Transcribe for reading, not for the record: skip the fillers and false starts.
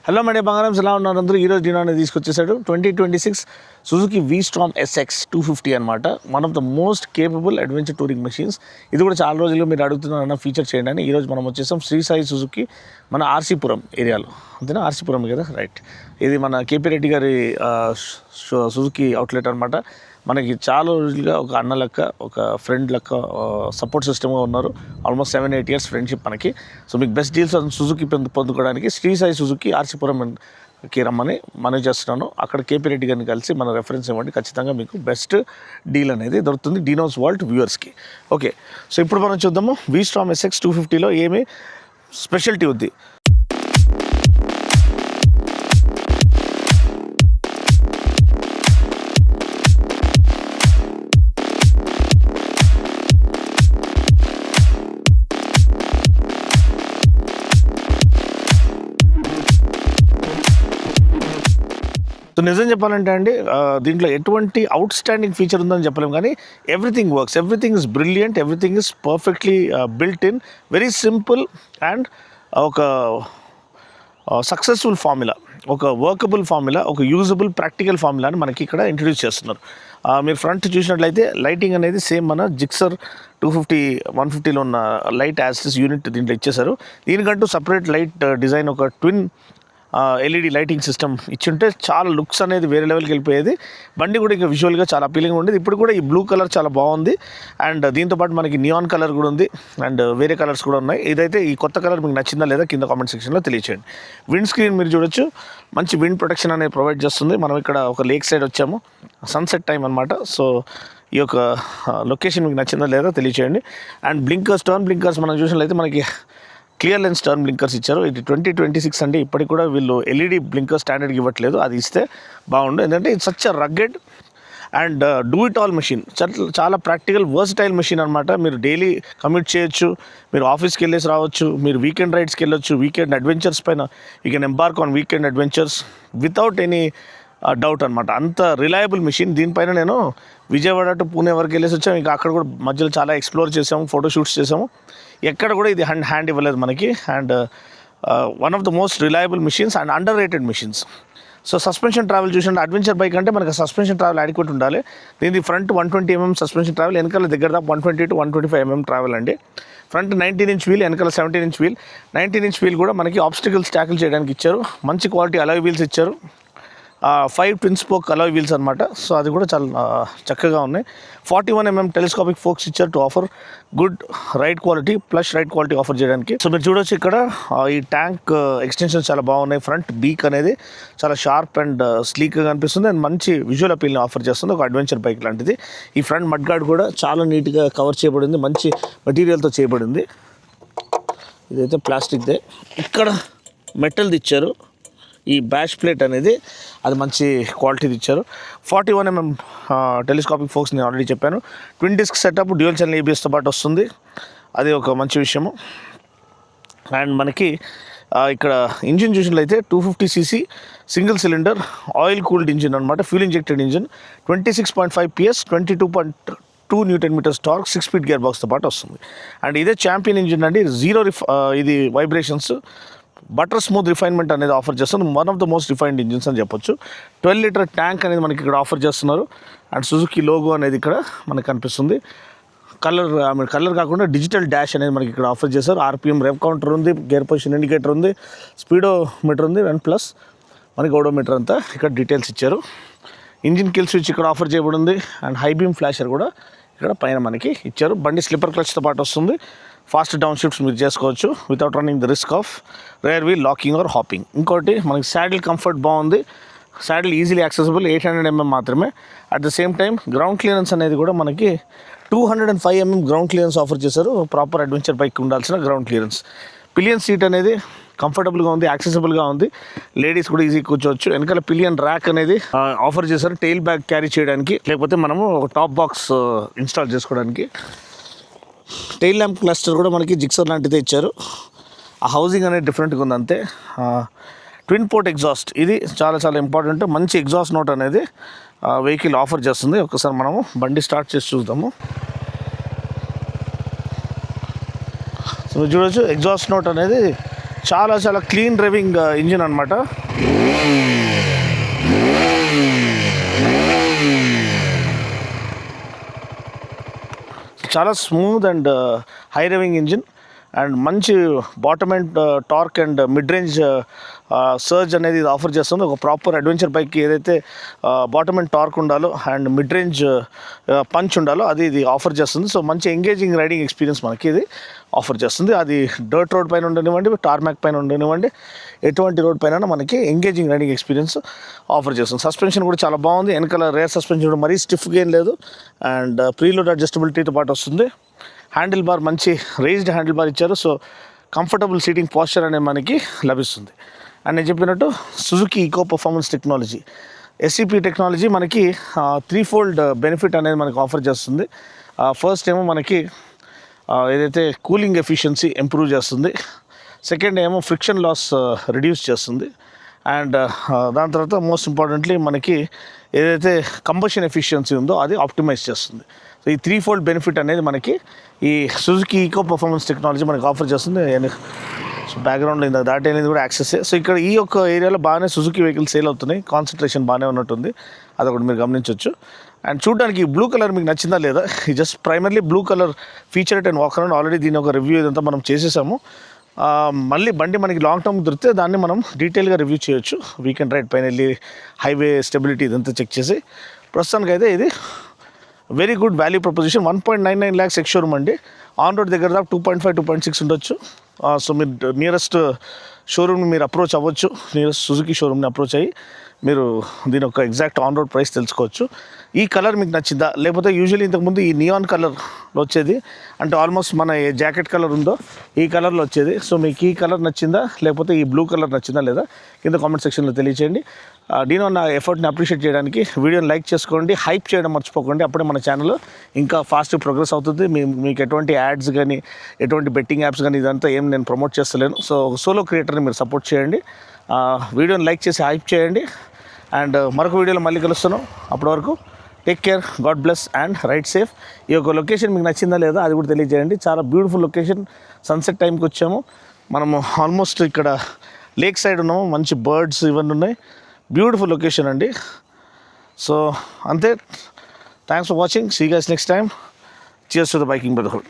Hello May Day బంగారం ఎలా ఉన్నారు అందరూ. ఈరోజు డినో అనేది తీసుకొచ్చేసాడు 2026 సుజుకి V-Strom SX 250 అనమాట. One of the most capable adventure touring machines. ఇది కూడా చాలా రోజులుగా మీరు అడుగుతున్నారన్న ఫీచర్ చేయండి అని ఈరోజు మనం వచ్చేసాం శ్రీ సాయి సుజుకి మన ఆర్సీపురం ఏరియాలో. అంతేనా, ఆర్సీపురం కదా, రైట్. ఇది మన కేపీ రెడ్డి గారి సుజుకి అవుట్లెట్ అనమాట. మనకి చాలా రోజులుగా ఒక అన్న లెక్క, ఒక ఫ్రెండ్ లెక్క సపోర్ట్ సిస్టమ్గా ఉన్నారు. ఆల్మోస్ట్ 7-8 years ఫ్రెండ్షిప్ మనకి. సో మీకు బెస్ట్ డీల్స్ సుజుకి పొందుకోవడానికి శ్రీ సాయి సుజుకి ఆర్సీపురంకి రమ్మని మనవి చేస్తున్నాను. అక్కడ కేపీ రెడ్డి గారిని కలిసి మన రెఫరెన్స్ ఇవ్వండి, ఖచ్చితంగా మీకు బెస్ట్ డీల్ అనేది దొరుకుతుంది డినోస్ వరల్డ్ వ్యూవర్స్కి. ఓకే, సో ఇప్పుడు మనం చూద్దాము V-Strom SX 250లో ఏమి స్పెషాలిటీ ఉంది. సో నిజం చెప్పాలంటే అండి, దీంట్లో ఎటువంటి అవుట్ స్టాండింగ్ ఫీచర్ ఉందని చెప్పలేము, కానీ everything works, everything is brilliant, everything is perfectly built in, very simple and ఒక సక్సెస్ఫుల్ ఫార్ములా, ఒక వర్కబుల్ ఫార్ములా, ఒక యూజబుల్ ప్రాక్టికల్ ఫార్ములాని మనకి ఇక్కడ ఇంట్రడ్యూస్ చేస్తున్నారు. మీరు ఫ్రంట్ చూసినట్లయితే లైటింగ్ అనేది సేమ్ మన జిక్సర్ 150లో ఉన్న లైట్ యాక్సెస్ యూనిట్ దీంట్లో ఇచ్చేసారు. దీనికంటూ సపరేట్ లైట్ డిజైన్, ఒక ట్విన్ ఎల్ఈడి లైటింగ్ సిస్టమ్ ఇచ్చుంటే చాలా లుక్స్ అనేది వేరే లెవెల్కి వెళ్ళిపోయేది. బండి కూడా ఇంకా విజువల్గా చాలా అపీలింగ్ ఉండేది. ఇప్పుడు కూడా ఈ బ్లూ కలర్ చాలా బాగుంది అండ్ దీంతోపాటు మనకి నియాన్ కలర్ కూడా ఉంది అండ్ వేరే కలర్స్ కూడా ఉన్నాయి. ఇదైతే ఈ కొత్త కలర్ మీకు నచ్చిందా లేదా కింద కామెంట్ సెక్షన్లో తెలియచేయండి. విండ్ స్క్రీన్ మీరు చూడొచ్చు, మంచి విండ్ ప్రొటెక్షన్ అనేది ప్రొవైడ్ చేస్తుంది. మనం ఇక్కడ ఒక లేక్ సైడ్ వచ్చాము, సన్సెట్ టైం అనమాట. సో ఈ యొక్క లొకేషన్ మీకు నచ్చిందా లేదా తెలియచేయండి. అండ్ టర్న్ బ్లింకర్స్ మనం చూసినట్లయితే మనకి క్లియర్ లెన్స్ టర్న్ బ్లింకర్స్ ఇచ్చారు. ఇది 2026 అంటే ఇప్పటికి కూడా వీళ్ళు ఎల్ఈడి బ్లింకర్ స్టాండర్డ్కి ఇవ్వట్లేదు, అది ఇస్తే బాగుండు. ఎందుకంటే ఇది such rugged and do it all machine, చాలా ప్రాక్టికల్ వర్సటైల్ మెషిన్ అనమాట. మీరు డైలీ కమ్యూట్ చేయొచ్చు, మీరు ఆఫీస్కి వెళ్ళేసి రావచ్చు, మీరు వీకెండ్ రైడ్స్కి వెళ్ళొచ్చు, వీకెండ్ అడ్వెంచర్స్ పైన you can embark on weekend adventures without any doubt అనమాట. అంత రిలయబుల్ మెషిన్. దీనిపైన నేను విజయవాడ టు పూణే వరకు వెళ్ళేసి వచ్చాము. ఇంకా అక్కడ కూడా మధ్యలో చాలా ఎక్స్ప్లోర్ చేసాము, ఫోటో షూట్స్ చేసాము. ఎక్కడ కూడా ఇది హ్యాండ్ ఇవ్వలేదు మనకి. And one of the most reliable machines and under rated machines. So suspension travel చూసినట్టు అడ్వెంచర్ బైక్ అంటే మనకి సస్పెన్షన్ ట్రావెల్ అడిక్వేట్ ఉండాలి. దీనికి ఫ్రంట్ 120 mm సస్పెన్షన్ ట్రావెల్, వెనకాల దగ్గర దాకా 120 to 125 mm ట్రావెల్ అండి. ఫ్రంట్ 19-inch వీల్, వెనకాల 17-inch వీల్. 19-inch వీల్ కూడా మనకి ఆబ్స్టికల్స్ ట్యాకిల్ చేయడానికి ఇచ్చారు. మంచి క్వాలిటీ అలాయ్ వీల్స్ ఇచ్చారు. 5 twin spoke అలాయ్ వీల్స్ అనమాట. సో అది కూడా చాలా చక్కగా ఉన్నాయి. 41 mm టెలిస్కోపిక్ ఫోక్స్ ఇచ్చారు to offer good ride quality, plus ride quality offer చేయడానికి. సో మీరు చూడొచ్చు ఇక్కడ ఈ ట్యాంక్ ఎక్స్టెన్షన్స్ చాలా బాగున్నాయి. ఫ్రంట్ బీక్ అనేది చాలా షార్ప్ అండ్ స్లీక్గా కనిపిస్తుంది అండ్ మంచి విజువల్ అపీల్ని ఆఫర్ చేస్తుంది, ఒక అడ్వెంచర్ బైక్ లాంటిది. ఈ ఫ్రంట్ మడ్ గార్డ్ కూడా చాలా నీట్గా కవర్ చేయబడింది, మంచి మెటీరియల్తో చేయబడింది. ఇదైతే ప్లాస్టిక్దే, ఇక్కడ మెటల్ది ఇచ్చారు. ఈ బ్యాష్ ప్లేట్ అనేది అది మంచి క్వాలిటీది ఇచ్చారు. 41 mm టెలిస్కోపిక్ ఫోక్స్ నేను ఆల్రెడీ చెప్పాను. Twin disc setup, dual channel ABSతో పాటు వస్తుంది, అది ఒక మంచి విషయము. అండ్ మనకి ఇక్కడ ఇంజిన్ చూసినట్లయితే 250cc single cylinder oil cooled engine అనమాట, fuel injected engine. 26.5 PS, 22.2 Nm torque, 6-speed gear బాక్స్తో పాటు వస్తుంది. అండ్ ఇదే ఛాంపియన్ ఇంజిన్ అండి, ఇది వైబ్రేషన్స్, బటర్ స్మూత్ రిఫైన్మెంట్ అనేది ఆఫర్ చేస్తుంది. One of the most refined engines అని చెప్పొచ్చు. 12 liter ట్యాంక్ అనేది మనకి ఇక్కడ ఆఫర్ చేస్తున్నారు. అండ్ సుజుకి లోగో అనేది ఇక్కడ మనకు కనిపిస్తుంది. కలర్ కాకుండా డిజిటల్ డాష్ అనేది మనకి ఇక్కడ ఆఫర్ చేశారు. RPM రెవ్ కౌంటర్ ఉంది, గేర్ పొజిషన్ ఇండికేటర్ ఉంది, స్పీడో మీటర్ ఉంది అండ్ ప్లస్ మనకి ఓడోమీటర్ అంతా ఇక్కడ డీటెయిల్స్ ఇచ్చారు. ఇంజిన్ కిల్ స్విచ్ ఇక్కడ ఆఫర్ చేయబడింది అండ్ హై బీమ్ ఫ్లాషర్ కూడా ఇక్కడ పైన మనకి ఇచ్చారు. బండి స్లిప్పర్ క్లచ్తో పాటు వస్తుంది. ఫాస్ట్ డౌన్ షిఫ్ట్స్ మీరు చేసుకోవచ్చు without running the risk of rear wheel locking or hopping. ఇంకోటి మనకి శాడిల్ కంఫర్ట్ బాగుంది, శాడిల్ ఈజీలీ యాక్సెసిబుల్, 800 mm మాత్రమే. At the same time ground clearance అనేది కూడా మనకి 205 mm గ్రౌండ్ క్లియరెన్స్ ఆఫర్ చేశారు. ప్రాపర్ అడ్వెంచర్ బైక్ ఉండాల్సిన గ్రౌండ్ క్లియరెన్స్. పిలియన్ సీట్ అనేది కంఫర్టబుల్గా ఉంది, యాక్సెసిబుల్గా ఉంది, లేడీస్ కూడా ఈజీ కూర్చోవచ్చు. వెనకాల పిలియన్ ర్యాక్ అనేది ఆఫర్ చేశారు, టెయిల్ బ్యాగ్ క్యారీ చేయడానికి, లేకపోతే మనము ఒక టాప్ బాక్స్ ఇన్స్టాల్ చేసుకోవడానికి. టెయిల్ ల్యాంప్ క్లస్టర్ కూడా మనకి జిక్సర్ లాంటిదే ఇచ్చారు. ఆ హౌసింగ్ అనేది డిఫరెంట్గా ఉంది అంతే. ట్విన్ పోర్ట్ ఎగ్జాస్ట్, ఇది చాలా చాలా ఇంపార్టెంట్. మంచి ఎగ్జాస్ట్ నోట్ అనేది వెహికల్ ఆఫర్ చేస్తుంది. ఒకసారి మనము బండి స్టార్ట్ చేసి చూద్దాము. సో చూడవచ్చు ఎగ్జాస్ట్ నోట్ అనేది చాలా చాలా క్లీన్ డ్రైవింగ్ ఇంజిన్ అనమాట. చాలా smooth and high driving engine and మంచి bottom and torque and mid range surge అనేది ఇది ఆఫర్ చేస్తుంది. ఒక ప్రాపర్ అడ్వెంచర్ బైక్కి ఏదైతే బాటమ్ అండ్ టార్క్ ఉండాలో అండ్ మిడ్ రేంజ్ పంచ్ ఉండాలో అది ఇది ఆఫర్ చేస్తుంది. సో మంచి ఎంగేజింగ్ రైడింగ్ ఎక్స్పీరియన్స్ మనకి ఇది ఆఫర్ చేస్తుంది. అది డర్ట్ రోడ్ పైన ఉండనివ్వండి, టార్మాక్ పైన ఉండనివ్వండి, ఎటువంటి రోడ్ పైన మనకి ఎంగేజింగ్ రైడింగ్ ఎక్స్పీరియన్స్ ఆఫర్ చేస్తుంది. సస్పెన్షన్ కూడా చాలా బాగుంది. వెనకాల రేర్ సస్పెన్షన్ కూడా మరీ స్టిఫ్గా ఏం లేదు అండ్ ప్రీలోడ్ అడ్జస్టబిలిటీతో పాటు వస్తుంది. హ్యాండిల్ బార్ మంచి రేజ్డ్ హ్యాండిల్ బార్ ఇచ్చారు. సో కంఫర్టబుల్ సీటింగ్ పోస్చర్ అనేది మనకి లభిస్తుంది. అండ్ నేను చెప్పినట్టు Suzuki eco performance technology, SEP technology మనకి 3-fold బెనిఫిట్ అనేది మనకి ఆఫర్ చేస్తుంది. ఫస్ట్ ఏమో మనకి ఏదైతే కూలింగ్ ఎఫిషియన్సీ ఇంప్రూవ్ చేస్తుంది. సెకండ్ ఏమో ఫ్రిక్షన్ లాస్ రిడ్యూస్ చేస్తుంది. అండ్ దాని తర్వాత మోస్ట్ ఇంపార్టెంట్లీ మనకి ఏదైతే కంబషన్ ఎఫిషియన్సీ ఉందో అది ఆప్టిమైజ్ చేస్తుంది. సో ఈ 3-fold బెనిఫిట్ అనేది మనకి ఈ సుజుకి ఈకో పర్ఫార్మెన్స్ టెక్నాలజీ మనకి ఆఫర్ చేస్తుంది. సో బ్యాక్గ్రౌండ్లో ఇంత దాటి అనేది కూడా యాక్సెస్. సో ఇక్కడ ఈ యొక్క ఏరియాలో బాగానే సుజుకి వెహికల్స్ సేల్ అవుతున్నాయి. కాన్సన్ట్రేషన్ బాగానే ఉన్నట్టుంది, అదొకటి మీరు గమనించవచ్చు. అండ్ చూడడానికి బ్లూ కలర్ మీకు నచ్చిందా లేదా? ఈ just primarily blue colour feature and walk around already దీని ఒక రివ్యూ ఇదంతా మనం చేసేసాము. మళ్ళీ బండి మనకి లాంగ్ టర్మ్ దొరికితే దాన్ని మనం డీటెయిల్గా రివ్యూ చేయొచ్చు. వీకెండ్ రైడ్ పైన వెళ్ళి హైవే స్టెబిలిటీ ఇదంతా చెక్ చేసి. ప్రస్తుతానికైతే ఇది very good value proposition. 1.99 lakhs ex showroom అండి. ఆన్ రోడ్ దగ్గర దాకా 2.5, 2.6 ఉండొచ్చు. సో మీరు నియరెస్ట్ షోరూమ్ని మీరు అప్రోచ్ అవ్వచ్చు. నియరెస్ట్ సుజుకి షోరూమ్ని అప్రోచ్ అయ్యి మీరు దీని ఒక ఎగ్జాక్ట్ ఆన్ రోడ్ ప్రైస్ తెలుసుకోవచ్చు. ఈ కలర్ మీకు నచ్చిందా? లేకపోతే యూజువల్లీ ఇంతకుముందు ఈ నియాన్ కలర్లో వచ్చేది, అంటే ఆల్మోస్ట్ మన ఏ జాకెట్ కలర్ ఉందో ఈ కలర్లో వచ్చేది. సో మీకు ఈ కలర్ నచ్చిందా లేకపోతే ఈ బ్లూ కలర్ నచ్చిందా లేదా కింద కామెంట్ సెక్షన్లో తెలియచేయండి. నేను నా ఎఫర్ట్ని అప్రిషియేట్ చేయడానికి వీడియోని లైక్ చేసుకోండి, హైప్ చేయడం మర్చిపోకండి. అప్పుడే మన ఛానల్ ఇంకా ఫాస్ట్ ప్రోగ్రెస్ అవుతుంది. మీకు ఎటువంటి యాడ్స్ కానీ ఎటువంటి బెట్టింగ్ యాప్స్ కానీ ఇదంతా ఏం నేను ప్రమోట్ చేస్తలేను. సో సోలో క్రియేటర్ని మీరు సపోర్ట్ చేయండి. వీడియోని లైక్ చేసి హైప్ చేయండి. అండ్ మరొక వీడియోలో మళ్ళీ కలుస్తున్నాం. అప్పటి వరకు take care, god bless and ride safe. ఈ యొక్క లొకేషన్ మీకు నచ్చిందా లేదా అది కూడా తెలియజేయండి. చాలా బ్యూటిఫుల్ లొకేషన్. సన్సెట్ టైంకి వచ్చాము మనము. ఆల్మోస్ట్ ఇక్కడ లేక్ సైడ్ ఉన్నాము. మంచి బర్డ్స్ ఇవన్నీ ఉన్నాయి. బ్యూటిఫుల్ లొకేషన్ అండి. సో అంతే. Thanks for watching. See guys next time. Cheers to the biking brotherhood.